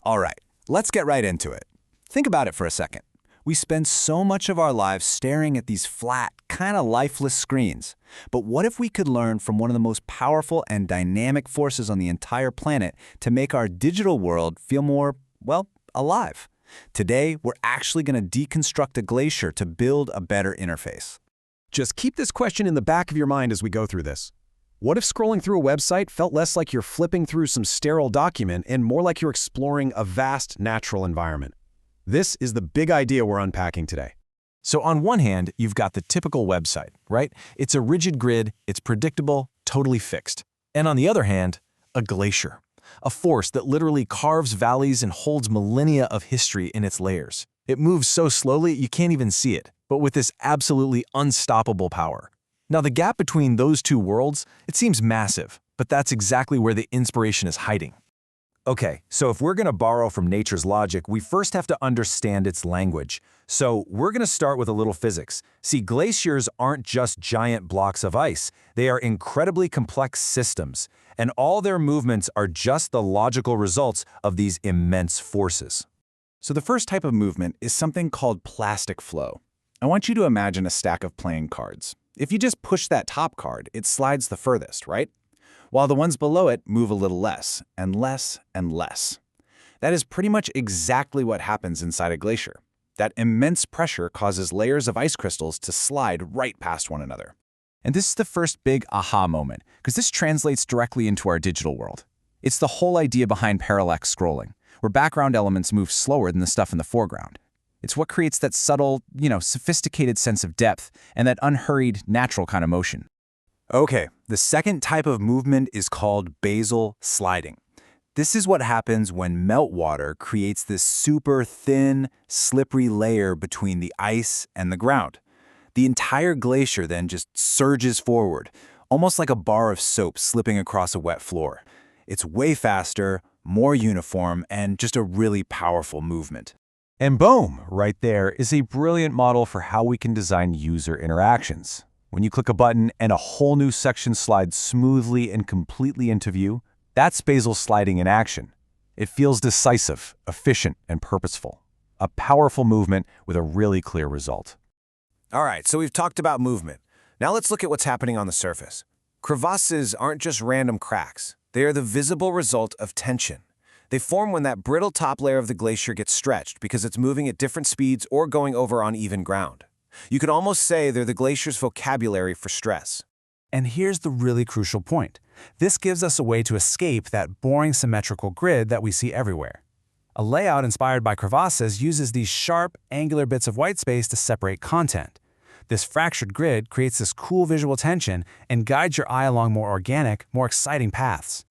All right, let's get right into it. Think about it for a second. We spend so much of our lives staring at these flat, kind of lifeless screens. But what if we could learn from one of the most powerful and dynamic forces on the entire planet to make our digital world feel more, well, alive? Today, we're actually going to deconstruct a glacier to build a better interface. Just keep this question in the back of your mind as we go through this. What if scrolling through a website felt less like you're flipping through some sterile document and more like you're exploring a vast natural environment? This is the big idea we're unpacking today. So on one hand, you've got the typical website, right? It's a rigid grid, it's predictable, totally fixed. And on the other hand, a glacier, a force that literally carves valleys and holds millennia of history in its layers. It moves so slowly you can't even see it, but with this absolutely unstoppable power. Now the gap between those two worlds, it seems massive, but that's exactly where the inspiration is hiding. Okay, so if we're going to borrow from nature's logic, we first have to understand its language. So we're going to start with a little physics. See, glaciers aren't just giant blocks of ice. They are incredibly complex systems, and all their movements are just the logical results of these immense forces. So the first type of movement is something called plastic flow. I want you to imagine a stack of playing cards. If you just push that top card, it slides the furthest, right? While the ones below it move a little less, and less, and less. That is pretty much exactly what happens inside a glacier. That immense pressure causes layers of ice crystals to slide right past one another. And this is the first big aha moment, because this translates directly into our digital world. It's the whole idea behind parallax scrolling, where background elements move slower than the stuff in the foreground. It's what creates that subtle, sophisticated sense of depth and that unhurried, natural kind of motion. Okay, the second type of movement is called basal sliding. This is what happens when meltwater creates this super thin, slippery layer between the ice and the ground. The entire glacier then just surges forward, almost like a bar of soap slipping across a wet floor. It's way faster, more uniform, and just a really powerful movement. And boom, right there is a brilliant model for how we can design user interactions. When you click a button and a whole new section slides smoothly and completely into view, that's basal sliding in action. It feels decisive, efficient, and purposeful. A powerful movement with a really clear result. All right, so we've talked about movement. Now let's look at what's happening on the surface. Crevasses aren't just random cracks. They are the visible result of tension. They form when that brittle top layer of the glacier gets stretched because it's moving at different speeds or going over uneven ground. You could almost say they're the glacier's vocabulary for stress. And here's the really crucial point. This gives us a way to escape that boring symmetrical grid that we see everywhere. A layout inspired by crevasses uses these sharp, angular bits of white space to separate content. This fractured grid creates this cool visual tension and guides your eye along more organic, more exciting paths.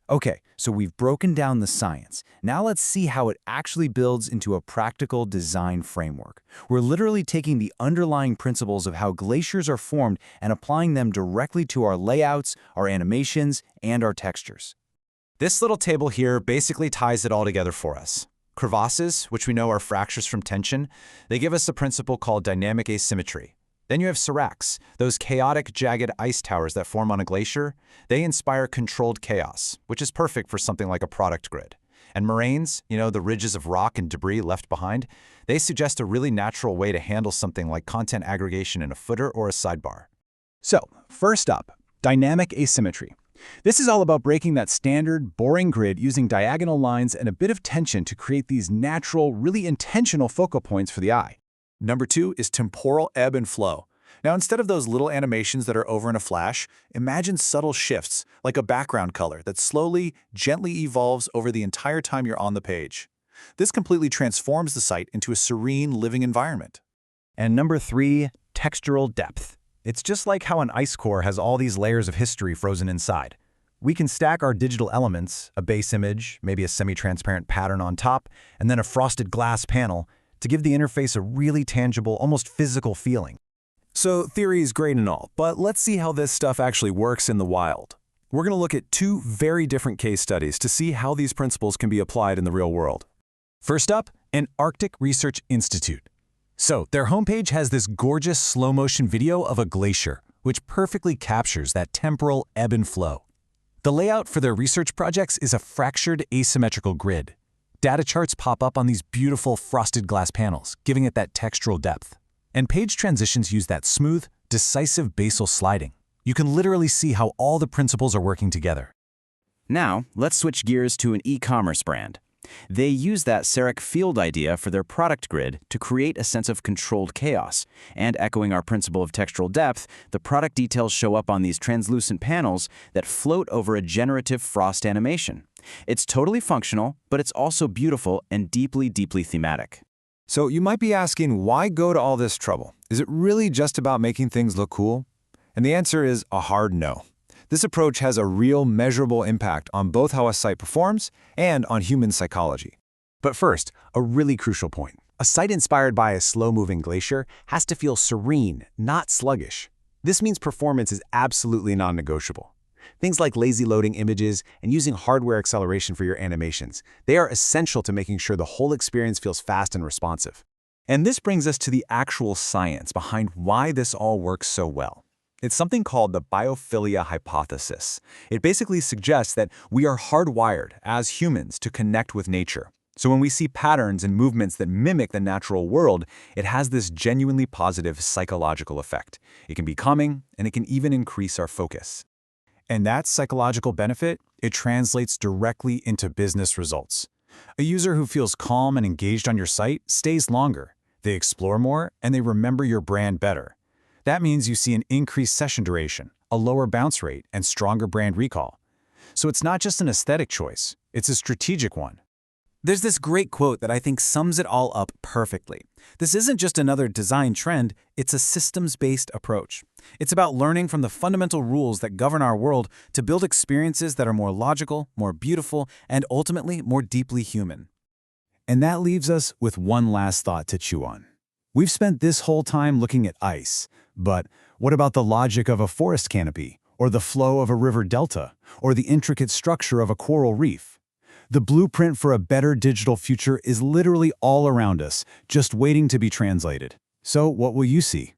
Okay, so we've broken down the science. Now let's see how it actually builds into a practical design framework. We're literally taking the underlying principles of how glaciers are formed and applying them directly to our layouts, our animations, and our textures. This little table here basically ties it all together for us. Crevasses, which we know are fractures from tension, they give us a principle called dynamic asymmetry. Then you have seracs, those chaotic, jagged ice towers that form on a glacier. They inspire controlled chaos, which is perfect for something like a product grid. And moraines, the ridges of rock and debris left behind, they suggest a really natural way to handle something like content aggregation in a footer or a sidebar. So, first up, dynamic asymmetry. This is all about breaking that standard, boring grid using diagonal lines and a bit of tension to create these natural, really intentional focal points for the eye. Number 2 is temporal ebb and flow. Now, instead of those little animations that are over in a flash, imagine subtle shifts, like a background color that slowly, gently evolves over the entire time you're on the page. This completely transforms the site into a serene, living environment. And number 3, textural depth. It's just like how an ice core has all these layers of history frozen inside. We can stack our digital elements, a base image, maybe a semi-transparent pattern on top, and then a frosted glass panel, to give the interface a really tangible, almost physical feeling. So theory is great and all, but let's see how this stuff actually works in the wild. We're going to look at 2 very different case studies to see how these principles can be applied in the real world. First up, an Arctic Research Institute. So their homepage has this gorgeous slow-motion video of a glacier, which perfectly captures that temporal ebb and flow. The layout for their research projects is a fractured asymmetrical grid. Data charts pop up on these beautiful frosted glass panels, giving it that textural depth. And page transitions use that smooth, decisive basal sliding. You can literally see how all the principles are working together. Now, let's switch gears to an e-commerce brand. They use that Serif field idea for their product grid to create a sense of controlled chaos. And echoing our principle of textural depth, the product details show up on these translucent panels that float over a generative frost animation. It's totally functional, but it's also beautiful and deeply, deeply thematic. So you might be asking, why go to all this trouble? Is it really just about making things look cool? And the answer is a hard no. This approach has a real measurable impact on both how a site performs and on human psychology. But first, a really crucial point. A site inspired by a slow-moving glacier has to feel serene, not sluggish. This means performance is absolutely non-negotiable. Things like lazy loading images and using hardware acceleration for your animations, they are essential to making sure the whole experience feels fast and responsive. And this brings us to the actual science behind why this all works so well. It's something called the biophilia hypothesis. It basically suggests that we are hardwired as humans to connect with nature. So when we see patterns and movements that mimic the natural world, it has this genuinely positive psychological effect. It can be calming, and it can even increase our focus. And that psychological benefit, it translates directly into business results. A user who feels calm and engaged on your site stays longer. They explore more, and they remember your brand better. That means you see an increased session duration, a lower bounce rate, and stronger brand recall. So it's not just an aesthetic choice, it's a strategic one. There's this great quote that I think sums it all up perfectly. This isn't just another design trend, it's a systems-based approach. It's about learning from the fundamental rules that govern our world to build experiences that are more logical, more beautiful, and ultimately more deeply human. And that leaves us with one last thought to chew on. We've spent this whole time looking at ice, but what about the logic of a forest canopy, or the flow of a river delta, or the intricate structure of a coral reef? The blueprint for a better digital future is literally all around us, just waiting to be translated. So what will you see?